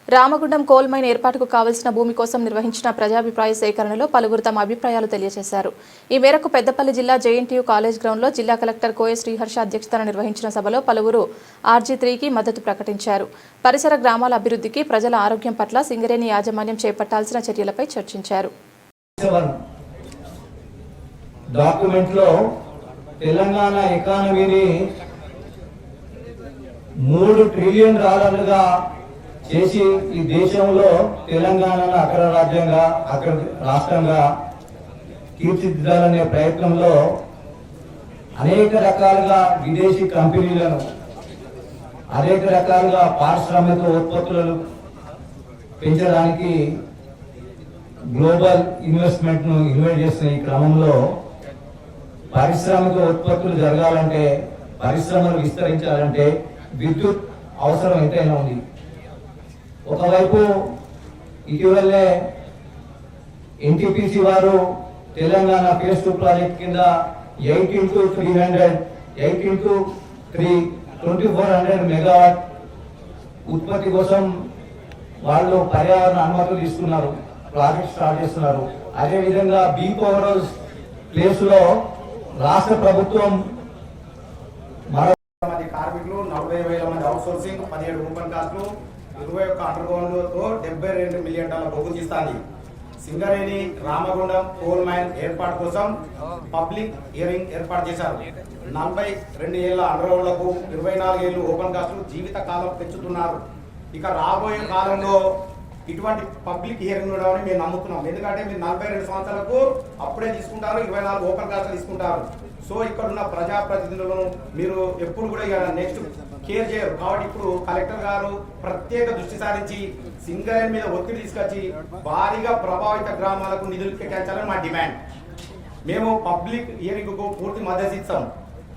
Ramagundam coal mine ఏర్పాటుకు కావలసిన భూమి కోసం నిర్వహించిన ప్రజాభిప్రాయ సేకరణలో పలువురు తమ అభిప్రాయాలు తెలియజేశారు. ఈ మేరకు పెద్దపల్లి జిల్లా జేఎన్టీయూ కాలేజ్ గ్రౌండ్లో జిల్లా కలెక్టర్ కోయ శ్రీహర్ష అధ్యక్షతన నిర్వహించిన సభలో పలువురు RG3కి మద్దతు ప్రకటించారు. పరిసర గ్రామాల అభివృద్ధికి, ప్రజల ఆరోగ్యం పట్ల సింగరేణి యాజమాన్యం చేపట్టాల్సిన చర్యలపై చర్చించారు. డాక్యుమెంట్లో తెలంగాణ ఎకానమీని $3 ట్రిలియన్ చేసి ఈ దేశంలో తెలంగాణను అగ్ర రాజ్యంగా, అగ్ర రాష్ట్రంగా తీర్చిదిద్దాలనే ప్రయత్నంలో అనేక రకాలుగా విదేశీ కంపెనీలను, అనేక రకాలుగా పారిశ్రామిక ఉత్పత్తులను పెంచడానికి గ్లోబల్ ఇన్వెస్ట్మెంట్ను ఇన్వైట్ చేస్తున్న ఈ క్రమంలో పారిశ్రామిక ఉత్పత్తులు జరగాలంటే, పరిశ్రమలు విస్తరించాలంటే విద్యుత్ అవసరం ఎంతైనా ఉంది. ఒకవైపు ఇటీవలే NTPC వారు తెలంగాణ ఫేజ్ 2 ప్రాజెక్ట్ కింద 8 × 300 8 × 3 2400 మెగావాట్ ఉత్పత్తి కోసం వాళ్ళు పర్యావరణ అనుమతులు తీసుకున్నారు, ప్రాజెక్ట్ స్టార్ట్ చేస్తున్నారు. అదేవిధంగా బీ పవర్ హౌస్ ప్లేస్ లో రాష్ట్ర ప్రభుత్వం మరో కార్మికులు, 40,000 మంది అవుట్ సోర్సింగ్, 17 ఓపెన్ కాస్ట్లు, 21 అండర్ గ్రౌండ్తో $72 మిలియన్ బొగ్గు తీస్తుంది. సింగరేణి రామగుండం కోల్ మైన్ ఏర్పాటు కోసం పబ్లిక్ హియరింగ్ ఏర్పాటు చేశారు. 42 ఏళ్ల అండర్ గ్రౌండ్లకు 24 ఏళ్లు ఓపెన్ కాస్ట్లు జీవిత కాలం పెంచుతున్నారు. ఇక రాబోయే కాలంలో ఇటువంటి పబ్లిక్ హియరింగ్ ఉండవని మేము నమ్ముతున్నాం. ఎందుకంటే మీరు 42 సంవత్సరాలకు అప్పుడే తీసుకుంటారు, 24 ఓపెన్ కాస్ట్లు తీసుకుంటారు. సో ఇక్కడ ఉన్న ప్రజాప్రతినిధులను మీరు ఎప్పుడు కూడా నెక్స్ట్ కేర్ చేయరు. కాబట్టి ఇప్పుడు కలెక్టర్ గారు ప్రత్యేక దృష్టి సారించి సింగరేణి మీద ఒత్తిడి తీసుకొచ్చి భారీగా ప్రభావిత గ్రామాలకు నిధులు కేటాయించాలని మా డిమాండ్. మేము పబ్లిక్ హియరింగ్ కు పూర్తి మద్దతు ఇస్తాం,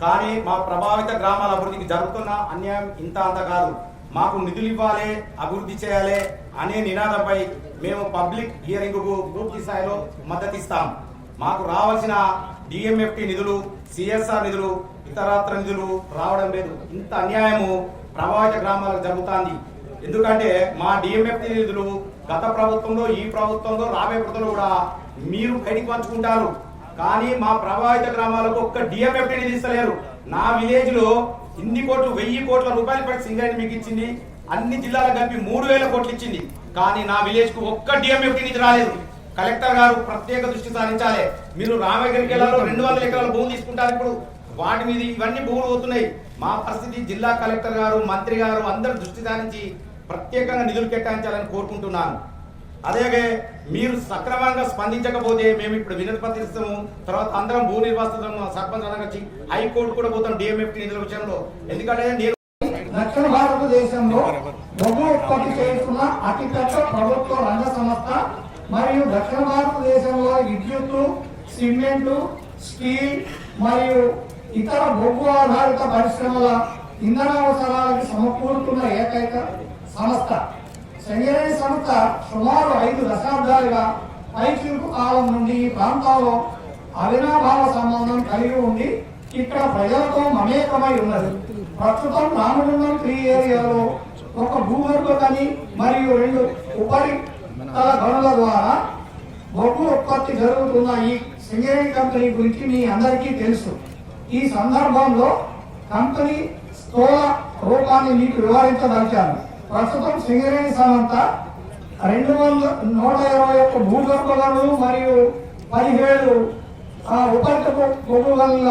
కానీ మా ప్రభావిత గ్రామాల అభివృద్ధికి జరుగుతున్న అన్యాయం ఇంత అంత కాదు. మాకు నిధులు ఇవ్వాలి, అభివృద్ధి చేయాలి అనే నినాదంపై మేము పబ్లిక్ హియరింగ్ కు పూర్తి స్థాయిలో మద్దతు ఇస్తాం. మాకు రావాల్సిన DMFT నిధులు, CSR నిధులు, ఇతరత్ర నిధులు రావడం లేదు. ఇంత అన్యాయము ప్రభావిత గ్రామాలకు జరుగుతుంది. ఎందుకంటే మా DMFT నిధులు గత ప్రభుత్వంలో, ఈ ప్రభుత్వంలో, రాబోయే ప్రభుత్వంలో కూడా మీరు బయటికి పంచుకుంటారు, కానీ మా ప్రభావిత గ్రామాలకు ఒక్క DMFT నిధి ఇస్తలేరు. నా విలేజ్ లో ఇన్ని కోట్లు, 1000 కోట్ల రూపాయలు పెట్టి సింగరేణి మీకు ఇచ్చింది. అన్ని జిల్లాలకు కలిపి 3000 కోట్లు ఇచ్చింది, కానీ నా విలేజ్ కు ఒక్క DMFT నిధి రాలేదు. కలెక్టర్ గారు ప్రత్యేక దృష్టి సారించాలి. మీరు రామగిరి జిల్లాలో 200 ఎకరాల భూమి తీసుకుంటారు, ఇప్పుడు వాటి మీద ఇవన్నీ భూములు పోతున్నాయి. మా పరిస్థితి జిల్లా కలెక్టర్ గారు, మంత్రి గారు అందరూ దృష్టి సారించి ప్రత్యేకంగా నిధులు కేటాయించాలని కోరుకుంటున్నాను. అలాగే మీరు సక్రమంగా స్పందించకపోతే మేము ఇప్పుడు వినతి పత్రం ఇస్తాము. తర్వాత అందరం భూ నిర్వాసితులను సర్పంచ్ వచ్చి హైకోర్టు కూడా పోతాం DMFT నిధుల విషయంలో. ఎందుకంటే దక్షిణ భారతదేశంలో బొగ్గు ఉత్పత్తి చేస్తున్న అతిపెద్ద ప్రభుత్వ రంగ సంస్థ మరియు దక్షిణ భారతదేశంలో విద్యుత్తు, సిమెంటు, స్టీల్ మరియు ఇతర బొగ్గు ఆధారిత పరిశ్రమల ఇంధన అవసరాలకు సమకూరుతున్న ఏకైక సంస్థ సింగరేణి సంస్థ. సుమారు 5 దశాబ్దాలుగా పైచిలుకు కాలం నుండి ఈ ప్రాంతాల్లో అవినాభావ సంబంధం కలిగి ఉండి ఇక్కడ ప్రజలతో మమేకమై ఉన్నది. ప్రస్తుతం రామగుండం 3 ఏరియాలో ఒక భూగర్భ గని మరియు 2 ఉపరితల గనుల ద్వారా బొగ్గు ఉత్పత్తి జరుగుతున్న ఈ సింగరేణి కంపెనీ గురించి మీ అందరికీ తెలుసు. ఈ సందర్భంలో కంపెనీ స్థూల రూపాన్ని మీకు వివరించదలిచాను. ప్రస్తుతం సింగరేణి సంస్థ 121 భూగర్భ గనులు మరియు 17 ఉపరితల బొగ్గు గనుల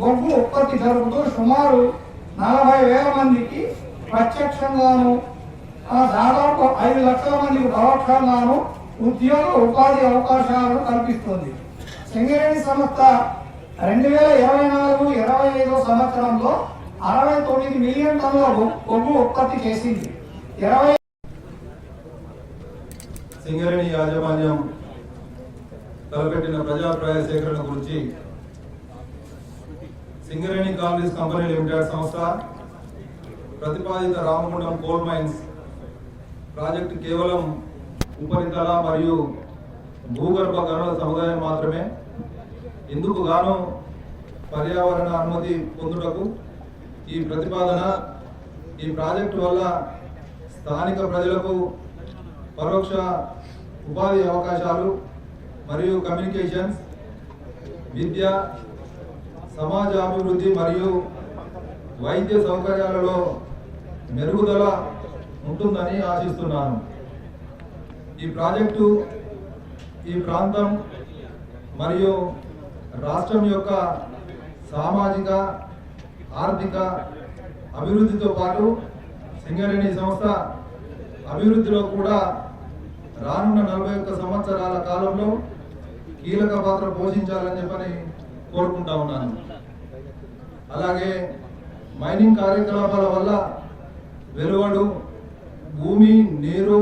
బొగ్గు ఉత్పత్తి జరుగుతూ సుమారు 40,000 మందికి ప్రత్యక్షంగాను, దాదాపు 5 లక్షల మందికి పరోక్షంగాను ఉద్యోగ ఉపాధి అవకాశాలను కల్పిస్తుంది. సింగరేణి సంస్థ 2024-25 సంవత్సరంలో 69 మిలియన్ టన్నుల బొగ్గు ఉత్పత్తి చేసింది. సింగరేణి యాజమాన్యం తలపెట్టిన ప్రజాభిప్రాయ సేకరణ గురించి సింగరేణి కాలనీస్ కంపెనీ లిమిటెడ్ సంస్థ ప్రతిపాదిత రామగుండం కోల్ మైన్స్ ప్రాజెక్టు కేవలం ఉపరితల మరియు భూగర్భ గనుల సముదాయం మాత్రమే. ఇందుకు గాను పర్యావరణ అనుమతి పొందుటకు ఈ ప్రతిపాదన ఈ ప్రాజెక్టు వల్ల స్థానిక ప్రజలకు పరోక్ష ఉపాధి అవకాశాలు మరియు కమ్యూనికేషన్స్, విద్య, సమాజ అభివృద్ధి మరియు వైద్య సౌకర్యాలలో మెరుగుదల ఉంటుందని ఆశిస్తున్నాను. ఈ ప్రాజెక్టు ఈ ప్రాంతం మరియు రాష్ట్రం యొక్క సామాజిక ఆర్థిక అభివృద్ధితో పాటు సింగరేణి సంస్థ అభివృద్ధిలో కూడా రానున్న 41 సంవత్సరాల కాలంలో కీలక పాత్ర పోషించాలని చెప్పని కోరుకుంటా ఉన్నాను. అలాగే మైనింగ్ కార్యకలాపాల వల్ల వెలువడు భూమి, నీరు,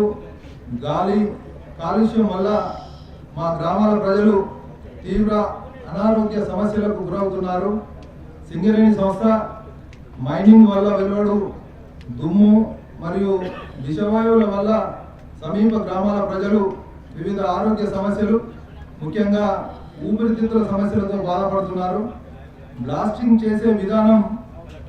గాలి కాలుష్యం వల్ల మా గ్రామాల ప్రజలు తీవ్ర అనారోగ్య సమస్యలకు గురవుతున్నారు. సింగరేణి సంస్థ మైనింగ్ వల్ల వెలువడు దుమ్ము మరియు విషవాయువుల వల్ల సమీప గ్రామాల ప్రజలు వివిధ ఆరోగ్య సమస్యలు, ముఖ్యంగా ఊపిరితిత్తుల సమస్యలతో బాధపడుతున్నారు. బ్లాస్టింగ్ చేసే విధానం